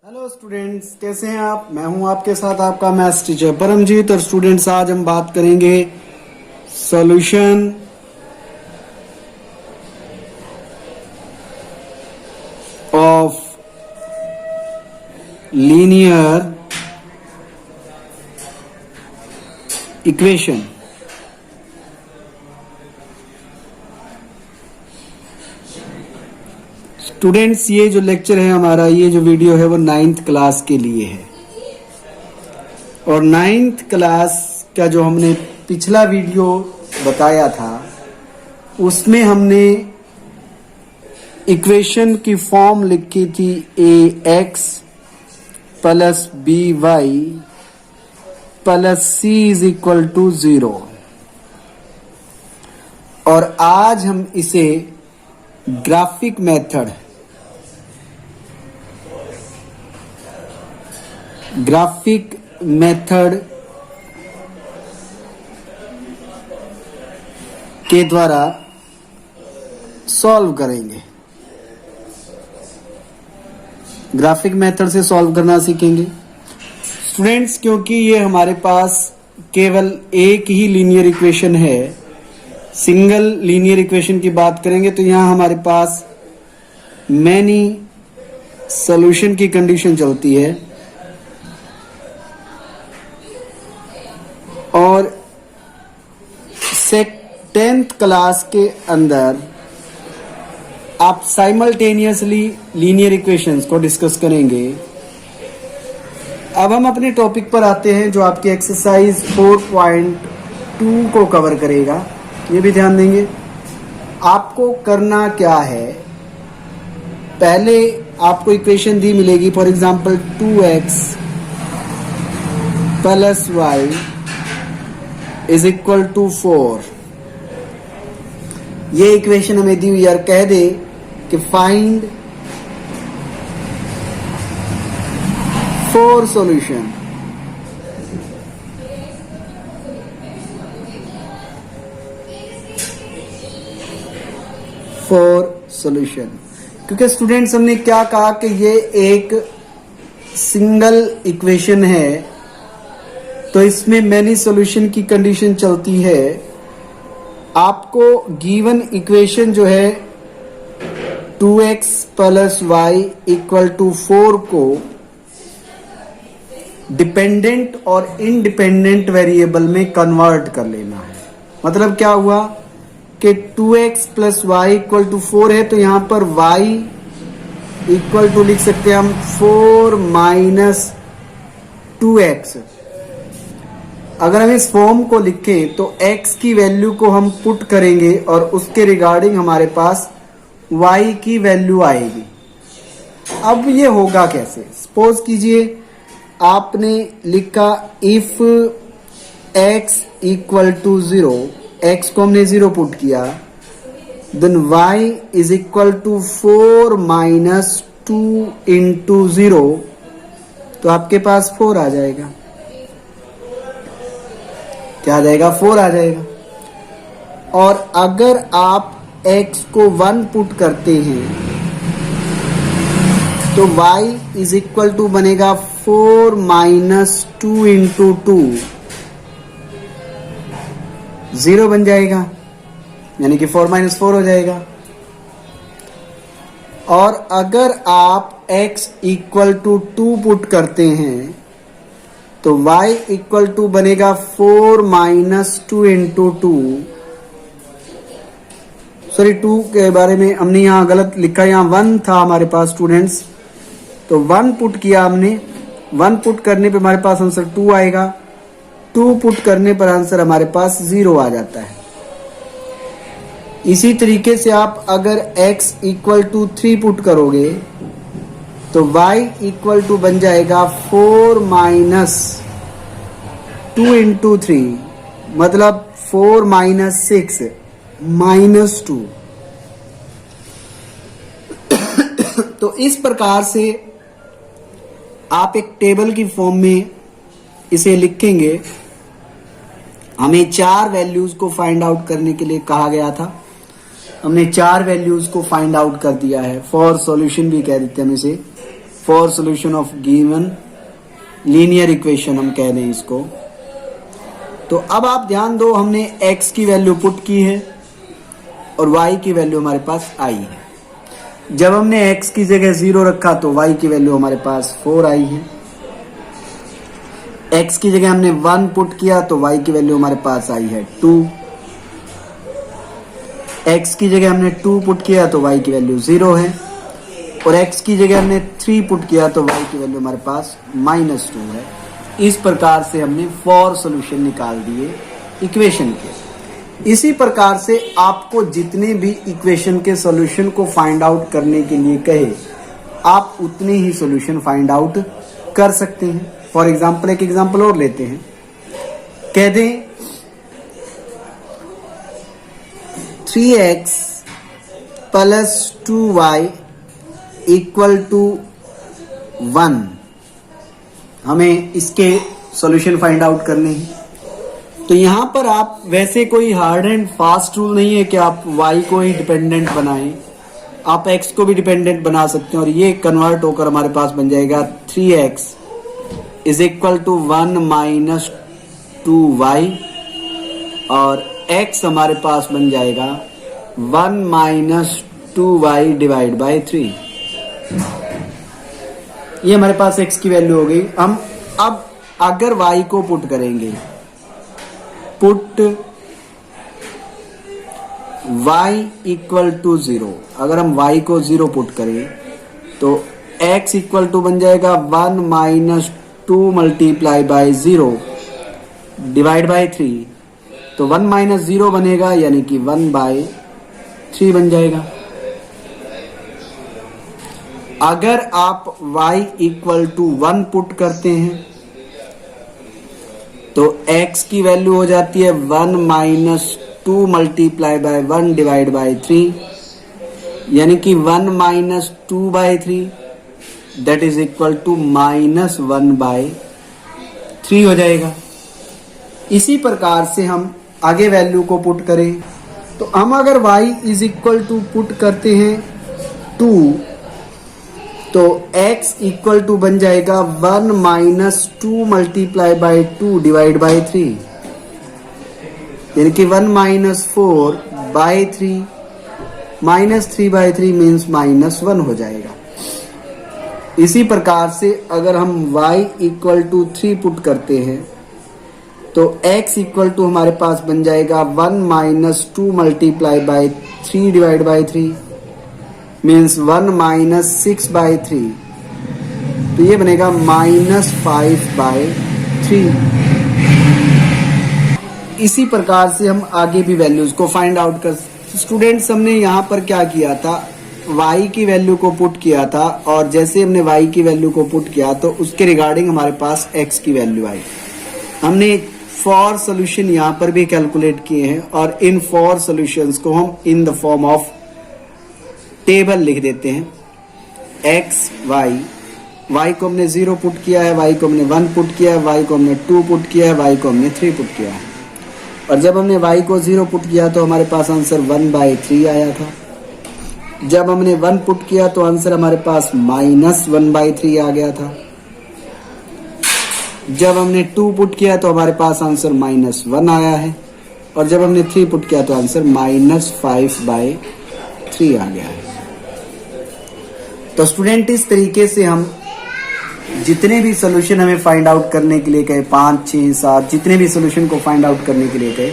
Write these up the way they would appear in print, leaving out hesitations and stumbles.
Hello students, कैसे हैं आप। मैं हूं आपके साथ आपका मैथ्स टीचर परमजीत। और स्टूडेंट्स, आज हम बात करेंगे solution of linear equation. Students, ये जो लेक्चर है हमारा, ये जो वीडियो है वो 9th क्लास के लिए है। और 9th क्लास का जो हमने पिछला वीडियो बताया था उसमें हमने इक्वेशन की फॉर्म लिखी थी ax plus by plus c is equal to 0। और आज हम इसे ग्राफिक मेथड के द्वारा सॉल्व करेंगे। ग्राफिक मेथड से सॉल्व करना सीखेंगे स्टूडेंट्स, क्योंकि ये हमारे पास केवल एक ही लीनियर इक्वेशन है। सिंगल लीनियर इक्वेशन की बात करेंगे तो यहां हमारे पास मैनी सॉल्यूशन की कंडीशन चलती है। और 10th क्लास के अंदर आप साइमल्टेनियसली लीनियर इक्वेशंस को डिस्कस करेंगे। अब हम अपने टॉपिक पर आते हैं जो आपके एक्सरसाइज 4.2 को कवर करेगा। ये भी ध्यान देंगे। आपको करना क्या है, पहले आपको इक्वेशन दी मिलेगी, for example 2x plus y is equal to 4। ये इक्वेशन हमें दी हुई, यार कह दे कि फाइंड 4 सॉल्यूशन। क्योंकि स्टूडेंट्स हमने क्या कहा कि ये एक सिंगल इक्वेशन है तो इसमें मैनी सॉल्यूशन की कंडीशन चलती है। आपको गिवन इक्वेशन जो है 2x plus y equal to 4 को डिपेंडेंट और इनडिपेंडेंट वेरिएबल में कन्वर्ट कर लेना है। मतलब क्या हुआ कि 2x plus y equal to 4 है तो यहां पर y इक्वल टू लिख सकते हैं हम 4 माइनस 2x। अगर हम इस फॉर्म को लिखें तो x की वैल्यू को हम पुट करेंगे और उसके रिगार्डिंग हमारे पास y की वैल्यू आएगी। अब ये होगा कैसे, सपोज कीजिए आपने लिखा if x equal to 0, x को हमने 0 पुट किया, then y is equal to 4 minus 2 into 0, तो आपके पास 4 आ जाएगा। क्या आ जाएगा? 4 आ जाएगा। और अगर आप x को 1 पुट करते हैं तो y इज इक्वल टू बनेगा 4 माइनस 2 इंटू 2, 0 बन जाएगा, यानी कि 4 माइनस 4 हो जाएगा। और अगर आप x इक्वल टू 2 पुट करते हैं तो y इक्वल टू बनेगा 4 माइनस 2 इंटू 2। सॉरी, 2 के बारे में हमने यहाँ गलत लिखा, यहाँ 1 था हमारे पास स्टूडेंट्स, तो 1 पुट किया हमने। 1 पुट करने पे हमारे पास आंसर 2 आएगा, 2 पुट करने पर आंसर हमारे पास 0 आ जाता है। इसी तरीके से आप अगर x इक्वल टू 3 पुट करोगे तो y इक्वल टू बन जाएगा 4 माइनस 2 इंटू 3, मतलब 4 माइनस 6 माइनस 2। तो इस प्रकार से आप एक टेबल की फॉर्म में इसे लिखेंगे। हमें 4 वैल्यूज को फाइंड आउट करने के लिए कहा गया था, हमने 4 वैल्यूज को फाइंड आउट कर दिया है। फॉर सॉल्यूशन भी कह देते हैं हम इसे। For solution of given linear equation हम कह दें इसको। तो अब आप ध्यान दो, हमने x की वैल्यू पुट की है और y की वैल्यू हमारे पास आई है। जब हमने x की जगह 0 रखा तो y की वैल्यू हमारे पास 4 आई है। x की जगह हमने 1 पुट किया तो y की वैल्यू हमारे पास आई है 2। x की जगह हमने 2 पुट किया तो y की वैल्यू 0 है, और x की जगह हमने 3 पुट किया तो y की वैल्यू हमारे पास -2 है। इस प्रकार से हमने 4 सॉल्यूशन निकाल दिए इक्वेशन के। इसी प्रकार से आपको जितने भी इक्वेशन के सॉल्यूशन को फाइंड आउट करने के लिए कहे, आप उतने ही सॉल्यूशन फाइंड आउट कर सकते हैं। फॉर एग्जांपल एक एग्जांपल और लेते हैं। कह दें 3x plus 2y equal to 1, हमें इसके सॉल्यूशन फाइंड आउट करने हैं। तो यहां पर आप वैसे कोई हार्ड एंड फास्ट रूल नहीं है कि आप y को ही डिपेंडेंट बनाएं, आप x को भी डिपेंडेंट बना सकते हैं, और ये कन्वर्ट होकर हमारे पास बन जाएगा 3x is equal to 1 minus 2y, और x हमारे पास बन जाएगा 1 माइनस 2y डिवाइड बाई 3। ये हमारे पास x की वैल्यू हो गई। हम अब अगर y को पुट करेंगे, पुट y इक्वल टू 0, अगर हम y को 0 पुट करें तो x इक्वल टू बन जाएगा 1 minus 2 multiply by 0 divide by 3। तो 1 माइनस 0 बनेगा, यानी कि 1 बाई 3 बन जाएगा। अगर आप y इक्वल टू 1 पुट करते हैं तो x की वैल्यू हो जाती है 1 minus 2 multiply by 1 divide by 3, यानी कि 1 minus 2 by 3 that is equal to minus 1 by 3 हो जाएगा। इसी प्रकार से हम आगे वैल्यू को पुट करें तो हम अगर y is equal to put करते हैं 2, तो x इक्वल टू बन जाएगा 1 minus 2 multiply by 2 divide by 3, यानी कि 1 minus 4 by 3, minus 3 by 3 means -1 हो जाएगा। इसी प्रकार से अगर हम y इक्वल टू 3 पुट करते हैं तो x इक्वल टू हमारे पास बन जाएगा 1 minus 2 multiply by 3 divide by 3 means 1 minus 6 by 3, तो ये बनेगा -5 बाई 3। इसी प्रकार से हम आगे भी वैल्यूज को फाइंड आउट कर। स्टूडेंट्स, हमने यहाँ पर क्या किया था, y की वैल्यू को पुट किया था, और जैसे हमने y की वैल्यू को पुट किया तो उसके रिगार्डिंग हमारे पास x की वैल्यू आई। हमने 4 सॉल्यूशन यहाँ पर भी कैलकुलेट किए हैं, और इन 4 सॉल्यूशंस को हम in the form of table लिख देते हैं। x y को हमने 0 पुट किया है, y को हमने 1 पुट किया है, y को हमने 2 पुट किया है, y को हमने 3 पुट किया है। और जब हमने y को 0 पुट किया तो हमारे पास आंसर 1/3 आया था। जब हमने 1 पुट किया तो आंसर हमारे पास -1/3 आ गया था। जब हमने 2 पुट किया तो हमारे पास आंसर -1 आया है, और जब हमने 3 पुट किया तो आंसर -5/3 आ गया है। तो स्टूडेंट, इस तरीके से हम जितने भी सॉल्यूशन हमें फाइंड आउट करने के लिए कहे, 5, 6, 7, जितने भी सॉल्यूशन को फाइंड आउट करने के लिए कहे,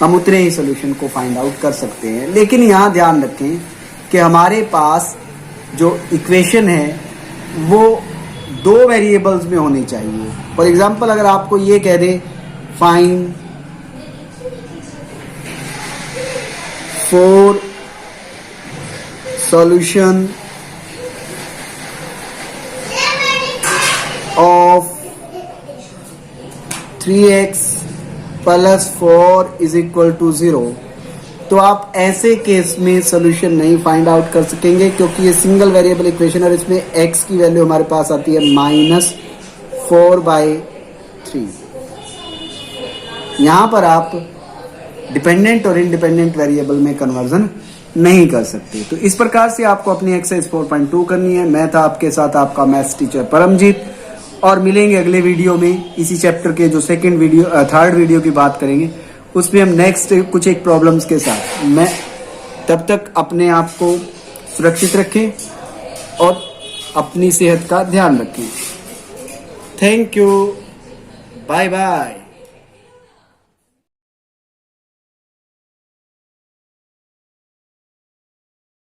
हम उतने ही सॉल्यूशन को फाइंड आउट कर सकते हैं। लेकिन यहाँ ध्यान रखें कि हमारे पास जो इक्वेशन है वो 2 वेरिएबल्स में होनी चाहिए। फॉर एग्जाम्पल, अगर आपको ये कह दे find 4 solution of 3x plus 4 is equal to 0, तो आप ऐसे केस में सोल्यूशन नहीं फाइंड आउट कर सकेंगे, क्योंकि ये सिंगल वेरिएबल इक्वेशन और इसमें x की वैल्यू हमारे पास आती है -4/3। यहां पर आप डिपेंडेंट और इंडिपेंडेंट वेरिएबल में कन्वर्जन नहीं कर सकते। तो इस प्रकार से आपको अपनी एक्सरसाइज 4.2 करनी है। मैं था आपके साथ आपका मैथ्स टीचर परमजीत, और मिलेंगे अगले वीडियो में। इसी चैप्टर के जो थर्ड वीडियो की बात करेंगे, उसमें हम नेक्स्ट कुछ एक प्रॉब्लम्स के साथ। मैं तब तक अपने आप को सुरक्षित रखें और अपनी सेहत का ध्यान रखें। Thank you, bye bye.